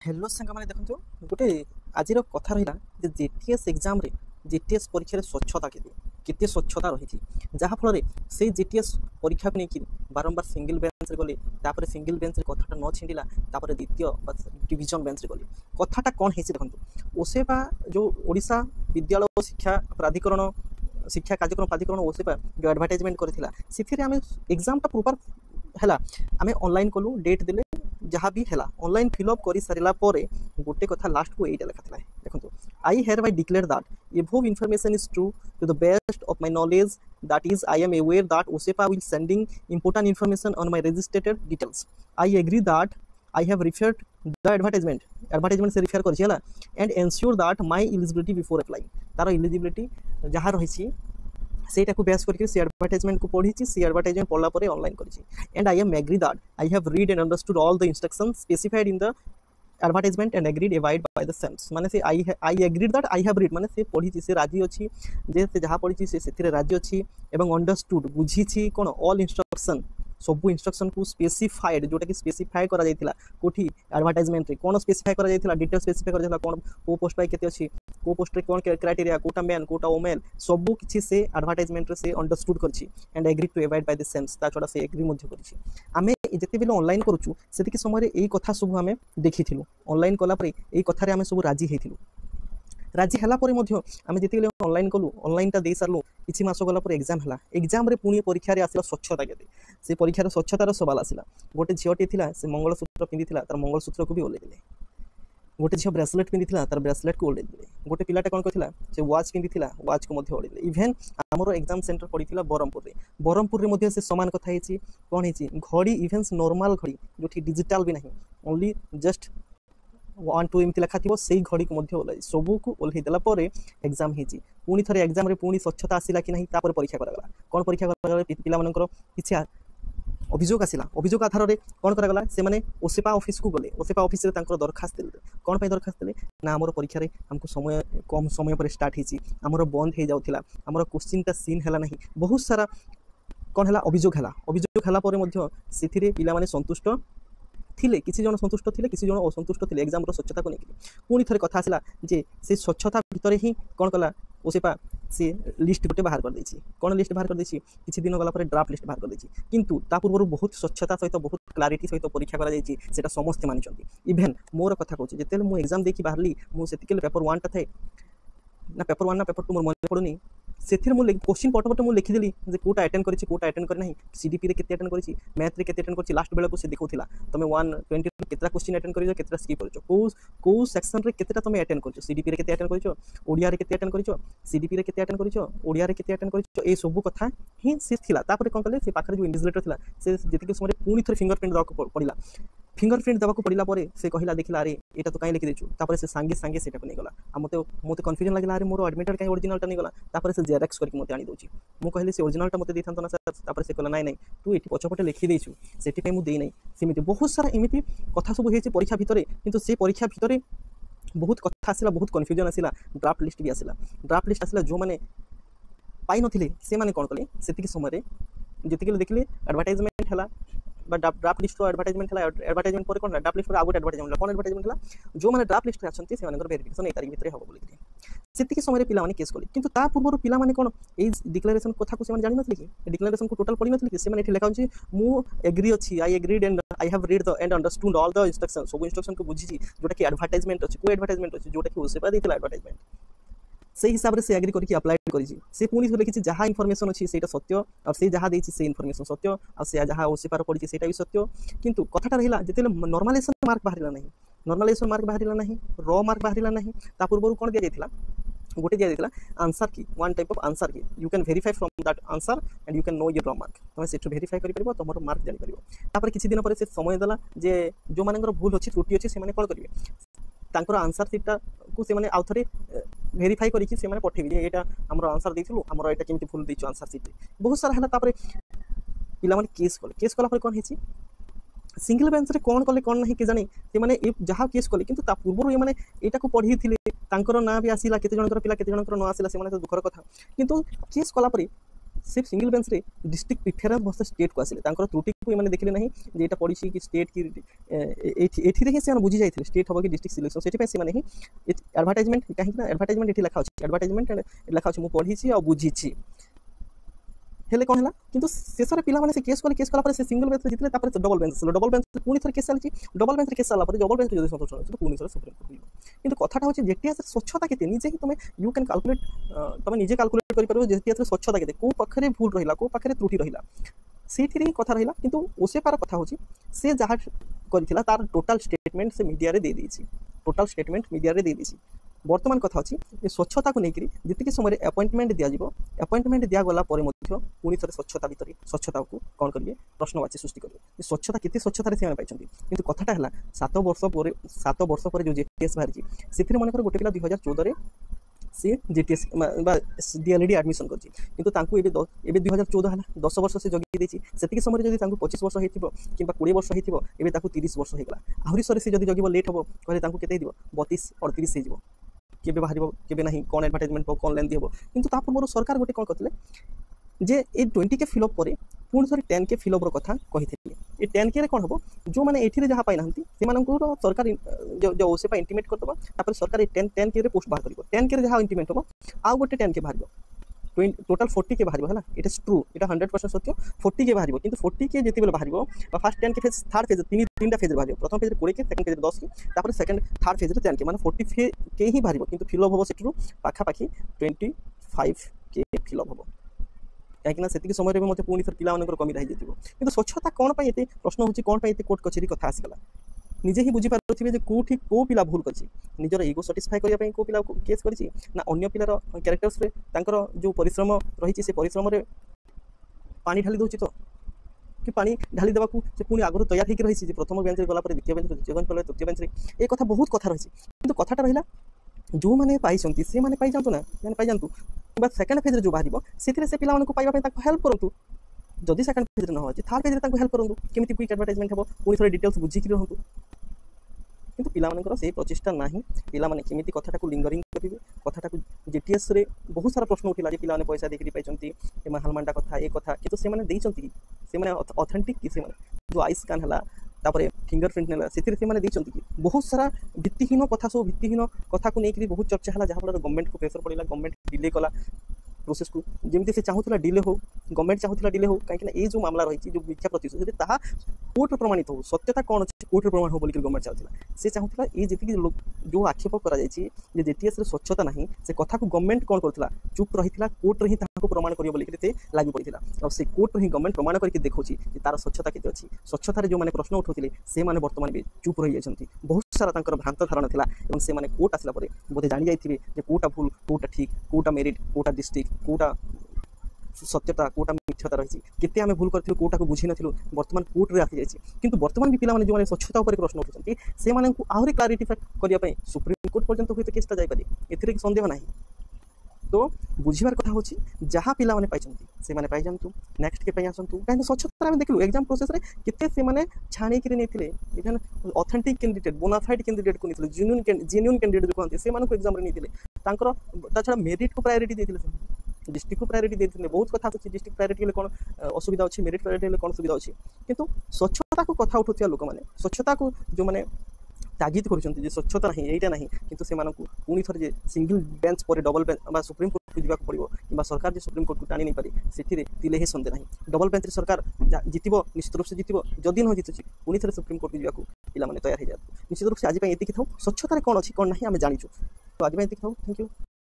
Hello सांगमाने देखो गोटे आज कथा रहा जेटीएस एग्जाम रे जेटीएस परीक्षा स्वच्छता केते स्वच्छता रही जहाँफल से जेटीएस परीक्षा को लेकिन बारंबार सिंगल बेंच रे गले तापर सिंगल बेंच रे कथाटा न छिंडिला तापर द्वितीय डिविजन बेंच रे गले कथाटा कौन है देखो ओसेपा जो ओडिशा विद्यालय शिक्षा प्राधिकरण शिक्षा कार्यक्रम प्राधिकरण ओसेपा जो एडवर्टाइजमेंट करथिला सिथिरे आमे एग्जाम टा प्रॉपर हैला आमे ऑनलाइन कलु डेट देले जहाँ भी है ऑनलाइन फिलअप कर सारा गोटे कथा लास्ट को यही लिखा देखो I hereby declare that above information is true to the best of my knowledge that is I am aware that OSEPA will sending important information on my registrated details I agree that I have referred the advertisement से refer कर and ensure that my eligibility before applying तार eligibility जहाँ रही सेटा को base करके advertisement को पढ़ी से एडवर्टाइजमेंट पढ़ला पर ऑनलाइन करी and I am agree that I have read and understood all the instructions specified in the advertisement and agreed abide by the same माने से I agreed that I have read माने से पढ़ी से राजी अच्छी जे से जहाँ पढ़ी से राजी अच्छी एवं अंडरस्टूड बुझी कौन ऑल इंस्ट्रक्शन सबू इंस्ट्रक्शन को स्पेसिफाइड जोटा कि स्पेसिफाई करा जायतिला कोठी एडवर्टाइजमेंट रे कोन स्पेसिफाई करा जायतिला डिटेल स्पेसिफाई करा जायतिला कोन को पोस्ट पाई केते अछि को पोस्ट रे कोन क्राइटेरिया कोटा मैन कोटा ओमेल सबू किछि से एडवर्टाइजमेंट रे से अंडरस्टूड करछि and agree to abide by the सेम्स ता छोडा से एग्री मध्ये करछि आमे जते बेले ऑनलाइन करूछु सेति के समय रे एई कथा सब आमे देखिथिलु ऑनलाइन कला परे एई कथा रे आमे सब राजी हेथिलु राजी है आम जिते ऑनलाइन कलु ऑनलाइन टा दे सारू किसी मास गला एग्जाम है एग्जाम रे पुणी परीक्षा आसला स्वच्छता के से परीक्षार स्वच्छतार सवाल आसला गोटे झीटी से मंगलसूत्र पिंधि तार मंगलसूत्र को भी ओल्लैदेले गोटे झील ब्रेसलेट पिंधि तार ब्रेसलेट को ओल्लैदेले गोटे पिलाटा कौन करथिला से वाच पिंधि वाच को ओल्लैदेले इभेन आमर एग्जाम सेंटर पड़ता बरहमपुर में से सामान कथा है कौन है घड़ी इभेन नॉर्मल घड़ी जो डिजिटाल भी नहीं ओनली जस्ट 1 2 एमती लिखा थी से घड़ी को ओल्लै सबू को ओल्लैदेला एग्जाम होती पुणी थे एग्जाम रे पुणी स्वच्छता आसला कि नहीं तापर परीक्षा करागला कौन परीक्षा करागला पिला मानकर किसी अभियोग आसला अभियोग आधार में कौन करागला से माने ओसेपा ऑफिस को गले ओसेपा ऑफिस रे तांकर दरखास्त देले कौन पे दरखास्त देले ना हमर परीक्षा रे हमको समय कम समय पर स्टार्ट होती हमर बंद हो जाउथिला हमर क्वेश्चन टा सीन हैला नहीं बहुत सारा कौन हैला अभियोग हैला पर मध्य सिथिरे पिला माने संतुष्ट थिले किसी जन संतुष्ट थिले किसी जन असंतुष्ट थिले एग्जाम रो स्वच्छता को लेकिन पुणी थे कथा आसला जे से स्वच्छता भितर ही कौन कला ओसेपा से लिस्ट गोटे बाहर कर देछि कौन लिस्ट बाहर कर देछि किछि दिन गला पर ड्राफ्ट लिस्ट बाहर कर देछि किंतु ता पूर्व बहुत स्वच्छता सहित बहुत क्लारिटी सहित परीक्षा करा जायछि सेटा समस्त मानिचंती इभेन मोर कथा कहछि जेते मु एग्जाम देखि बाहरली मु सेतिके पेपर 1 टा थे ना पेपर 1 ना पेपर 2 मोर मन पड़ुनी सेथिर मु क्वेश्चन पटपट मु लिखिदेली जे कोटा अटेंड करिछि कोटा अटेंड कर नहीं सीडीपी रे केते अटेंड करिछि मैथ रे केते अटेंड करिछि लास्ट बेला को से देखौथिला तमे 120 केतरा क्वेश्चन अटेंड करियो केतरा स्किप करियो को सेक्शन रे केतेटा तमे अटेंड करियो सीडीपी रे केते अटेंड करियो ओडिया रे केते अटेंड करियो सीडीपी रे केते अटेंड करियो ओडिया रे केते अटेंड करियो ए सब कथा ही से थिला तापर कोन कले से पाखरे जो इन्विजिलेटर थिला से जेतिके समय पुणी थरे फिंगरप्रिंट दବାକୁ पड़िला फिंगरप्रिंट देवा पड़ा पर से कहला देखला अरे एटा तो कहीं लिखि देछु तापर से सांगे सांगे सेटा को नहीं गला आ मते कंफ्यूजन लागला अरे मोर एडमिटेड कहीं ओरिजिनल टा नहीं गला तापर से जेरॉक्स करके मते आनी दोची मु कहले से ओरिजिनल टा मते देथांत ना सर तापर से कहला नहीं नहीं तू एठी पछपटे लिखि देछु सेठी पे मु देई नहीं सेमिति बहुत सारा एमिति कथा सब हेछि परीक्षा भितरे किंतु से परीक्षा भितरे बहुत कथा आसिला बहुत कंफ्यूजन आसिला ड्राफ्ट लिस्ट भी आसिला जो माने पाई नथिले से माने कोन कले सेति समय रे जेतिके देखले एडवर्टाइजमेंट हला ड्राफ्ट लिस्ट एडवर्टाइजमेंट है एडवर्टाइजमेंट पर कौन ड्राफ्ट लिस्ट आगे एडवर्टाइजमेंट कौन एडवर्टाइजमेंट है जो मैंने ड्राफ्ट लिस्ट अच्छे से वेरिफिकेशन तारीख भितर हम बोली से समय पे केस कले किंतु ता पूर्व पे कौन ये डिक्लेरेशन कथा को जान नी कि डिक्लेरेशन को टोटल पढ़ी नी कि लिखा मु एग्री अच्छी I agreed and I have read the end understood all the instruction सब इंस्ट्रक्शन को बुझी जोटा कि एडवर्टाइजमेंट अच्छी को एडवर्टाइजमेंट अच्छी जोटा कि ओसेपा देला एडवर्टाइजमेंट से हिसाब से एग्री करके अप्लाई करिछि से पुणी लिखि जहाँ इनफॉरमेशन अच्छी से सत्य और से जहाँ देछि से इनफॉरमेशन सत्य और से जहाँ ओसेपार पड़ी सेटा भी सत्य किंतु कथाटा रहिला जेते नॉर्मलाइजेशन मार्क बाहरिला नहीं रॉ मार्क बाहरिला नहीं ता पूर्व कोन दिया जायतिला गोटे दिया जायतिला आंसर की वन टाइप ऑफ आंसर की you can verify from that answer and you can know your raw mark तुम से वेरीफाई करि परबो तमरो मार्क जानि परबो तापर किछि दिन पर से समय देला जे जो मानकर भूल अछि त्रुटि अछि से माने कोन करिवे तांकर आंसर सीटा को से माने आउथरे वेरीफाई करिकि से माने पठेबि जे एटा हमर आंसर देथिलु हमर एटा केमति भूल देछु आंसर सीट बहुत सारा हला तापर पिला माने केस कला पर कोन हेछि सिंगल बेंच रे कोन कले कोन नहीं के जाने से माने ए जहा केस कले किंतु ता पूर्व ये माने एटा को पढी थिले तांकर ना भी आसीला केते जनकर पिला केते जनकर न आसीला से माने तो दुखर कथा किंतु केस कला पर से सिंगल बेंच रे डिस्ट्रिक्ट प्रिफरेंस वर्सेस स्टेट को आसिले तांकर त्रुटि को माने देखले नहीं जे एटा पड़िछि कि स्टेट की एथि रे से बुझी जाइथिले स्टेट होबो कि डिस्ट्रिक्ट सिलेक्शन सेठी पे से माने ही एडवर्टाइजमेंट काहे ना एडवर्टाइजमेंट एठी लिखा अछि एडवर्टाइजमेंट लिखा अछि मु पढिछि आ बुझिछि हेले कोन हला किंतु शेष रे पिला माने से केस कला पर से सिंगल बेंच जितले तापर डबल बेंच पुनी थर केस चलछि डबल बेंच केस चला पर डबल बेंच जदि संतोष होछि तो पुनी थर सुप्रीम कोर्ट किंतु कथाटा होछि जेटीएस रे स्वच्छता केते निजे ही तुमे यू कैन कैलकुलेट तुमे निजे कैलकुलेट करि परबो जेटीएस रे स्वच्छता केते को पखरे भूल रहिला को पखरे त्रुटि रहिला सेठी रे कथा रहिला किंतु ओसे पार कथा होछि से जहा करिथिला तार टोटल स्टेटमेंट से मीडिया रे दे देछि टोटल स्टेटमेंट मीडिया रे दे देछि बर्तमान कथा अच्छी स्वच्छता को लेकर जी समय अपॉइंटमेंट दिज्व अपॉइंटमेंट दिगला पुणी थे स्वच्छता भितर स्वच्छता को कौन करेंगे प्रश्नवाची सृष्टि करेंगे स्वच्छता केते स्वच्छता से पाई किंतु कथाटा है 7 वर्ष पर जो जेटीएस बाहरी से मनकर गोटे पिला 2014 सी जेटीएस डीएलएडी एडमिशन कर किंतु 2014 है 10 वर्ष से जगी देछि सेतिक समय जदि 25 वर्ष होइथिबो किंबा 20 वर्ष होइथिबो एबे 30 वर्ष होइगला आहुरी सरे से जदि जगिबो लेट हबो कहले केते दिबो 32 38 होइजबो केबे बाहर केबे नहीं कौन एडवर्टाइजमेंट कौन लेंदी हम किंतु ता पूर्व सरकार गोटे कौन करते जे ए 20 के फिलअप पर पुणी थे 10 के फिलअप कथा कही ये 10 के कौन हम जो मैंने ये जहाँ पाई ना से सरकार जो ओसे इंटीमेट करदे तापर सरकार 10 के पोस्ट बाहर कर 10 के जहाँ इंटीमेट हम आउ गोटे 10 के बाहर टोटाल 40 के बाहर है इट इज ट्रू इट 100% सत्य 40 के बाहर किंतु 40 के जिते बाहर फर्स्ट 10 के फेज थर्ड फेज तीन फेज बाहर प्रथम फेज 20 के सेकंड फेज 10 के सेकंड थर्ड फेज 10 के माने 40 के ही बाहर किंतु फिलअप हम से पाखापाखि 25 के फिलअप हम कहीं से समय में मतलब पुणी थर पिला कमी रही किंतु स्वच्छता कौन ये प्रश्न होची कौन ये कोर्ट कचेरी कथा आसगला निजे ही बुझी पारे जे कोठी को पिला भूल करछि निजर ईगो सैटिस्फाई करिया पई को पिला केस करछि ना अन्य पिलार कैरेक्टर्स रे तांकर जो परिश्रम रही से परिश्रम रे पानी ढाली दउछि तो कि पानी ढाली देवाकू से पुणी आगु तैयार होकर रही प्रथम बेंच गला द्वितीय बेंच द्वितीय बेंच गला तृतीय बेंच ये कथा बहुत कथा रही किंतु कथाटा रहा जो मैंने पाई से मैंने पाई जातु ना मैंने पाई जातु कि सेकेंड फेज जो बाहर से पिला पाइबा हेल्प करूँ जदि सेकेंड फेज न हो थर्ड फेज हेल्प करूँ केमी क्विक एडवर्टाइजमेंट हम पुणी थे डिटेल्स बुझिक रुहतु किंतु पिलामानकर से प्रचेषा ना पिला माने केमिति कथाटा को लिंगरिंग करेंगे कथाटा को जेटीएस रे बहुत सारा प्रश्न उठिला पिला माने पैसा देकरी पाइचंती ए हालमांडा कथा ए कथा किंतु से माने देइचंती से माने ऑथेंटिक कि से माने जो आई स्कैन हला तापर फिंगरप्रिंट नेला सेतिर से माने देइचंती कि बहुत सारा भित्तिहीन कथा सब भित्तिहीन कथा को लेकर बहुत चर्चा हला जहाँ फल गवर्नमेंट को प्रेशर पड़ेगा गवर्नमेंट डिले कला प्रोसेस को जमी से चाहूला डिले हो गवर्नमेंट चाहूला डिले हो कहीं जो मामला रही जो मिथ्या प्रतिशत ताहा कोर्ट प्रमाणित हो सत्यता कौन अच्छे कोर्ट प्रमाण हो बोलिक गवर्नमेंट चाहूला से चाहूला ये जी लोग जो आक्षेप कर जेटीएस स्वच्छता नहीं से कथा को गवर्नमेंट कौन करता चुप रही कोर्ट ही प्रमाण कर लगी पड़ा और से कोर्ट ही गवर्नमेंट प्रमाण करके देखी तार स्वच्छता केते अच्छी स्वच्छतार जो मैंने प्रश्न उठाते से मैंने बर्तमान भी चुप रही जाती बहुत सारा भ्रांत धारणा था से मैंने कोर्ट आसला बोधे जानी जाइए कोटा भूल कोटा ठीक कोटा मेरिट कोटा डिस्ट्रिक्ट कोटा सत्यता कोटा मिथ्यता रही केते आमे भूल करथिलु कोटा को बुझी नथिलु वर्तमान कोर्ट रे आसी जाइछि किंतु वर्तमान भी पिला माने जो माने स्वच्छता ऊपर प्रश्न उठुछंती से माने को आहुरी क्लैरिफाई करिया पई सुप्रीम कोर्ट पर्यंत होइते केसटा जाय पारे एथिरे संदेह नाही तो बुझिबार कथा होछि जहाँ पिला माने पाइछंती से माने पाइ जानतु नेक्स्ट के पई आसंतु काहे स्वच्छता में देखलु एग्जाम प्रोसेस रे केते से माने छाणी करी नेथिले even authentic candidate bonafide candidate को नेथिले जेन्युइन कैंडिडेट जो कहंती से माने को एग्जाम रे नेथिले तांकर ताछडा मेरिट को प्रायोरिटी देथिले डिस्ट्रिक्ट को प्रायोरिटी देथिले बहुत कथा अछि डिस्ट्रिक्ट प्रायोरिटी ले कोन असुविधा अछि मेरिट प्रायोरिटी ले कोन सुविधा अछि किंतु स्वच्छता को कथा उठुथिया लोक माने स्वच्छता को जो माने तागिद कर स्वच्छता नहीं यहीटा नहीं किंतु से पुणी थे सिंगल बेंच पर डबल बेंच सुप्रीम कोर्ट को जावाक पड़ो कि सरकार जो सुप्रीम कोर्ट को टाणी नहीं पारे से तिले ही सन्देह नहीं डबल बेंच सरकार जितब निश्चित रूप से जितब जदि न जीतुची पुणी थे सुप्रीम कोर्ट को जावाक पिला तैयार हो जाए निश्चित रूप से आज ये था स्वच्छता कौन अच्छी कौन ना आम जाचु तो आज ये था थैंक यू।